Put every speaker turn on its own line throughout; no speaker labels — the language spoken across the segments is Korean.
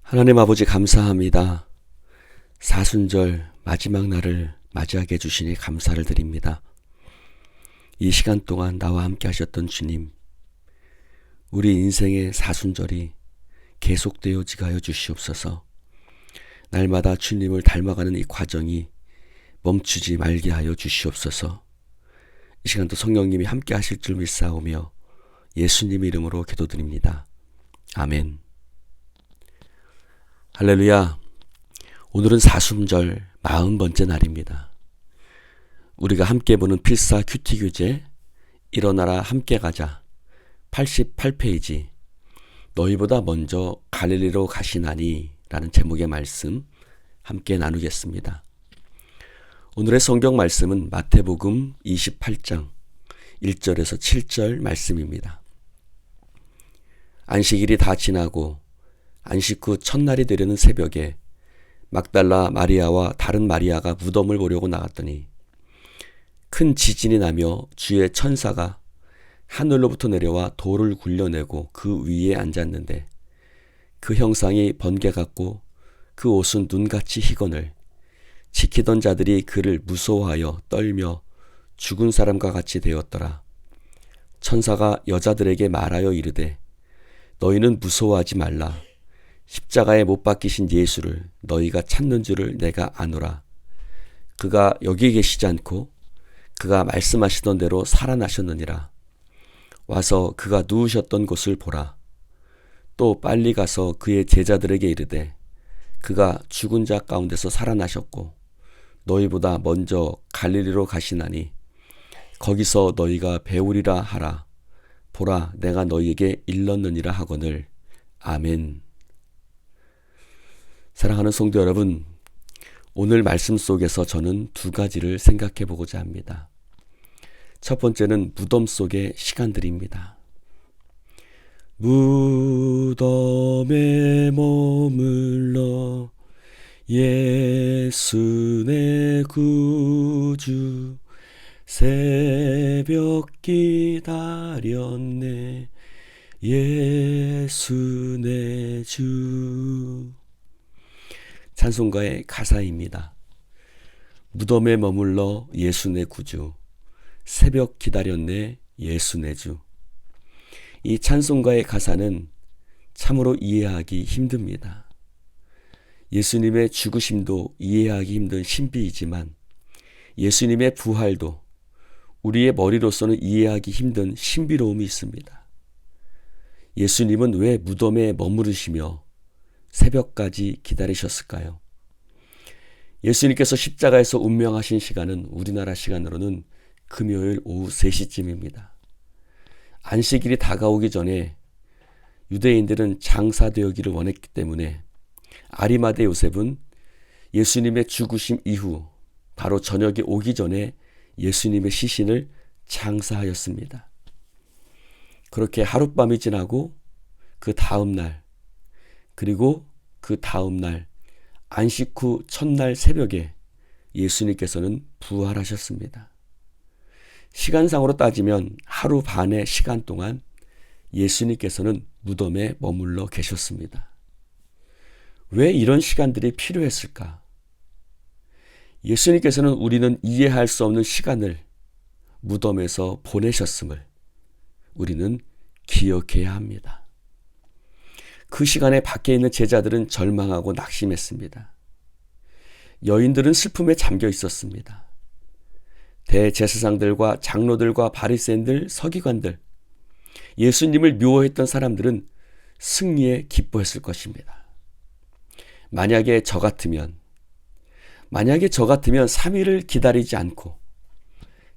하나님 아버지 감사합니다. 사순절 마지막 날을 맞이하게 해주시니 감사를 드립니다. 이 시간 동안 나와 함께 하셨던 주님, 우리 인생의 사순절이 계속되어지게 하여 주시옵소서. 날마다 주님을 닮아가는 이 과정이 멈추지 말게 하여 주시옵소서. 이 시간도 성령님이 함께 하실 줄 믿사오며 예수님 이름으로 기도드립니다. 아멘. 할렐루야. 오늘은 사순절 40번째 날입니다. 우리가 함께 보는 필사 큐티 교재 일어나라 함께 가자 88페이지 너희보다 먼저 갈릴리로 가시나니 라는 제목의 말씀 함께 나누겠습니다. 오늘의 성경 말씀은 마태복음 28장 1절에서 7절 말씀입니다. 안식일이 다 지나고 안식 후 첫날이 되려는 새벽에 막달라 마리아와 다른 마리아가 무덤을 보려고 나갔더니 큰 지진이 나며 주의 천사가 하늘로부터 내려와 돌을 굴려내고 그 위에 앉았는데 그 형상이 번개 같고 그 옷은 눈같이 희거늘 지키던 자들이 그를 무서워하여 떨며 죽은 사람과 같이 되었더라. 천사가 여자들에게 말하여 이르되 너희는 무서워하지 말라. 십자가에 못 박히신 예수를 너희가 찾는 줄을 내가 아노라. 그가 여기 계시지 않고 그가 말씀하시던 대로 살아나셨느니라. 와서 그가 누우셨던 곳을 보라. 또 빨리 가서 그의 제자들에게 이르되 그가 죽은 자 가운데서 살아나셨고 너희보다 먼저 갈릴리로 가시나니 거기서 너희가 배우리라 하라. 보라, 내가 너희에게 일렀느니라 하거늘. 아멘. 사랑하는 성도 여러분, 오늘 말씀 속에서 저는 두 가지를 생각해 보고자 합니다. 첫 번째는 무덤 속의 시간들입니다. 무덤에 머물러 예수 내 구주 새벽 기다렸네 예수 내 주. 찬송가의 가사입니다. 무덤에 머물러 예수 내 구주 새벽 기다렸네 예수 내 주. 이 찬송가의 가사는 참으로 이해하기 힘듭니다. 예수님의 죽으심도 이해하기 힘든 신비이지만 예수님의 부활도 우리의 머리로서는 이해하기 힘든 신비로움이 있습니다. 예수님은 왜 무덤에 머무르시며 새벽까지 기다리셨을까요? 예수님께서 십자가에서 운명하신 시간은 우리나라 시간으로는 금요일 오후 3시쯤입니다. 안식일이 다가오기 전에 유대인들은 장사되었기를 원했기 때문에 아리마대 요셉은 예수님의 죽으심 이후 바로 저녁이 오기 전에 예수님의 시신을 장사하였습니다. 그렇게 하룻밤이 지나고 그 다음 날 그리고 그 다음 날 안식 후 첫날 새벽에 예수님께서는 부활하셨습니다. 시간상으로 따지면 하루 반의 시간 동안 예수님께서는 무덤에 머물러 계셨습니다. 왜 이런 시간들이 필요했을까? 예수님께서는 우리는 이해할 수 없는 시간을 무덤에서 보내셨음을 우리는 기억해야 합니다. 그 시간에 밖에 있는 제자들은 절망하고 낙심했습니다. 여인들은 슬픔에 잠겨 있었습니다. 대제사장들과 장로들과 바리새인들, 서기관들, 예수님을 미워했던 사람들은 승리에 기뻐했을 것입니다. 만약에 저 같으면 3일을 기다리지 않고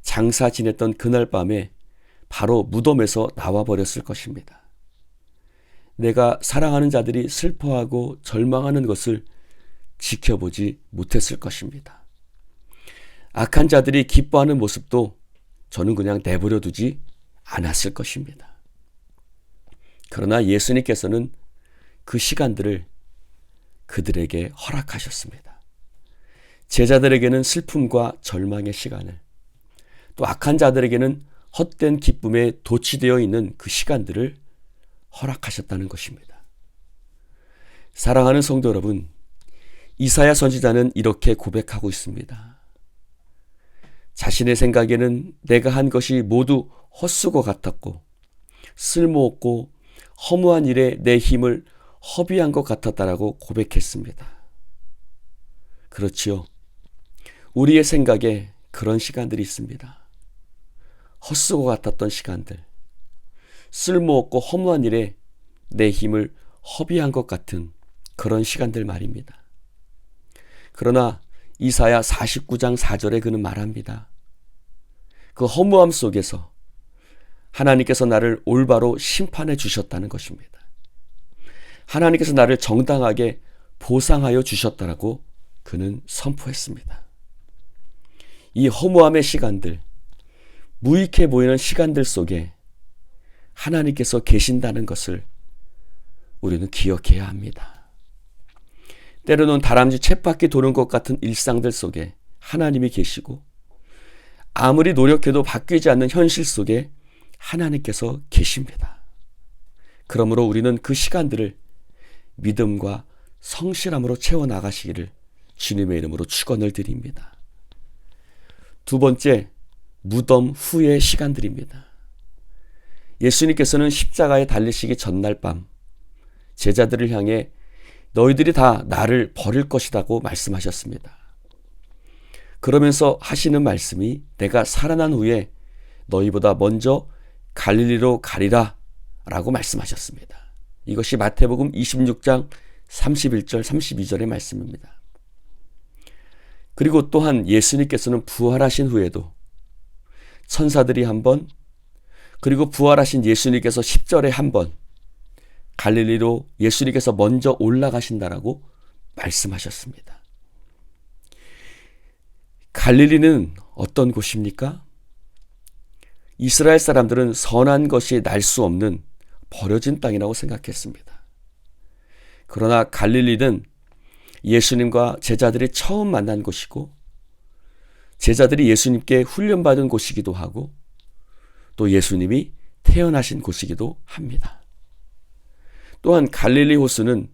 장사 지냈던 그날 밤에 바로 무덤에서 나와버렸을 것입니다. 내가 사랑하는 자들이 슬퍼하고 절망하는 것을 지켜보지 못했을 것입니다. 악한 자들이 기뻐하는 모습도 저는 그냥 내버려 두지 않았을 것입니다. 그러나 예수님께서는 그 시간들을 그들에게 허락하셨습니다. 제자들에게는 슬픔과 절망의 시간을, 또 악한 자들에게는 헛된 기쁨에 도취되어 있는 그 시간들을 허락하셨다는 것입니다. 사랑하는 성도 여러분, 이사야 선지자는 이렇게 고백하고 있습니다. 자신의 생각에는 내가 한 것이 모두 헛수고 같았고 쓸모없고 허무한 일에 내 힘을 허비한 것 같았다라고 고백했습니다. 그렇지요. 우리의 생각에 그런 시간들이 있습니다. 헛수고 같았던 시간들, 쓸모없고 허무한 일에 내 힘을 허비한 것 같은 그런 시간들 말입니다. 그러나 이사야 49장 4절에 그는 말합니다. 그 허무함 속에서 하나님께서 나를 올바로 심판해 주셨다는 것입니다. 하나님께서 나를 정당하게 보상하여 주셨다라고 그는 선포했습니다. 이 허무함의 시간들, 무익해 보이는 시간들 속에 하나님께서 계신다는 것을 우리는 기억해야 합니다. 때로는 다람쥐 쳇바퀴 도는 것 같은 일상들 속에 하나님이 계시고 아무리 노력해도 바뀌지 않는 현실 속에 하나님께서 계십니다. 그러므로 우리는 그 시간들을 믿음과 성실함으로 채워나가시기를 주님의 이름으로 축원을 드립니다. 두 번째, 무덤 후의 시간들입니다. 예수님께서는 십자가에 달리시기 전날 밤 제자들을 향해 너희들이 다 나를 버릴 것이라고 말씀하셨습니다. 그러면서 하시는 말씀이 내가 살아난 후에 너희보다 먼저 갈릴리로 가리라 라고 말씀하셨습니다. 이것이 마태복음 26장 31절 32절의 말씀입니다. 그리고 또한 예수님께서는 부활하신 후에도 천사들이 한 번, 그리고 부활하신 예수님께서 10절에 한 번 갈릴리로 예수님께서 먼저 올라가신다라고 말씀하셨습니다. 갈릴리는 어떤 곳입니까? 이스라엘 사람들은 선한 것이 날 수 없는 버려진 땅이라고 생각했습니다. 그러나 갈릴리는 예수님과 제자들이 처음 만난 곳이고 제자들이 예수님께 훈련받은 곳이기도 하고 또 예수님이 태어나신 곳이기도 합니다. 또한 갈릴리 호수는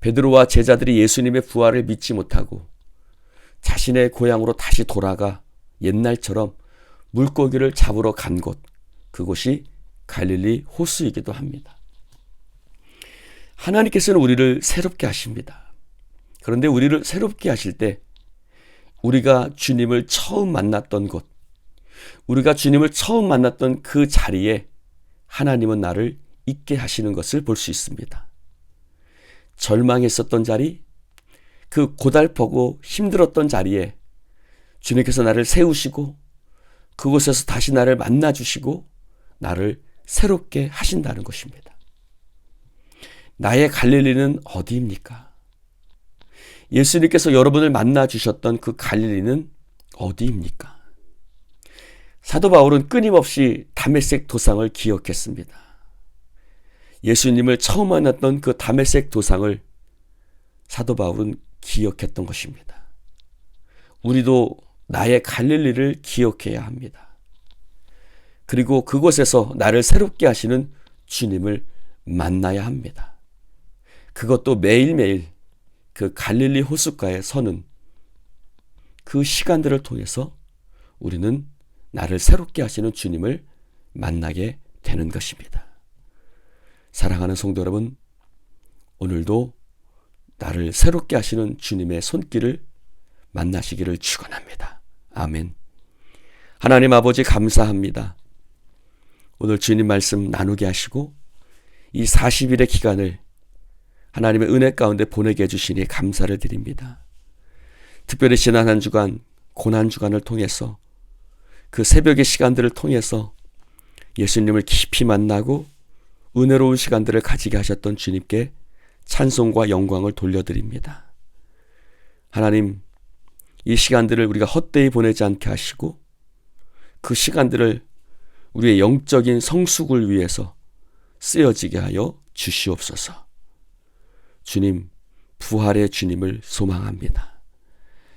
베드로와 제자들이 예수님의 부활을 믿지 못하고 자신의 고향으로 다시 돌아가 옛날처럼 물고기를 잡으러 간 곳, 그곳이 갈릴리 호수이기도 합니다. 하나님께서는 우리를 새롭게 하십니다. 그런데 우리를 새롭게 하실 때 우리가 주님을 처음 만났던 곳, 우리가 주님을 처음 만났던 그 자리에 하나님은 나를 있게 하시는 것을 볼 수 있습니다. 절망했었던 자리, 그 고달프고 힘들었던 자리에 주님께서 나를 세우시고 그곳에서 다시 나를 만나주시고 나를 새롭게 하신다는 것입니다. 나의 갈릴리는 어디입니까? 예수님께서 여러분을 만나주셨던 그 갈릴리는 어디입니까? 사도 바울은 끊임없이 다메섹 도상을 기억했습니다. 예수님을 처음 만났던 그 다메섹 도상을 사도 바울은 기억했던 것입니다. 우리도 나의 갈릴리를 기억해야 합니다. 그리고 그곳에서 나를 새롭게 하시는 주님을 만나야 합니다. 그것도 매일매일 그 갈릴리 호숫가에 서는 그 시간들을 통해서 우리는 나를 새롭게 하시는 주님을 만나게 되는 것입니다. 사랑하는 성도 여러분, 오늘도 나를 새롭게 하시는 주님의 손길을 만나시기를 축원합니다. 아멘. 하나님 아버지 감사합니다. 오늘 주님 말씀 나누게 하시고 이 40일의 기간을 하나님의 은혜 가운데 보내게 해주시니 감사를 드립니다. 특별히 지난 한 주간 고난 주간을 통해서 그 새벽의 시간들을 통해서 예수님을 깊이 만나고 은혜로운 시간들을 가지게 하셨던 주님께 찬송과 영광을 돌려드립니다. 하나님, 이 시간들을 우리가 헛되이 보내지 않게 하시고 그 시간들을 우리의 영적인 성숙을 위해서 쓰여지게 하여 주시옵소서. 주님, 부활의 주님을 소망합니다.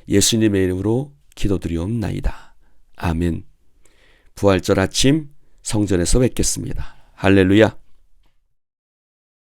예수님의 이름으로 기도드리옵나이다. 아멘. 부활절 아침 성전에서 뵙겠습니다. 할렐루야.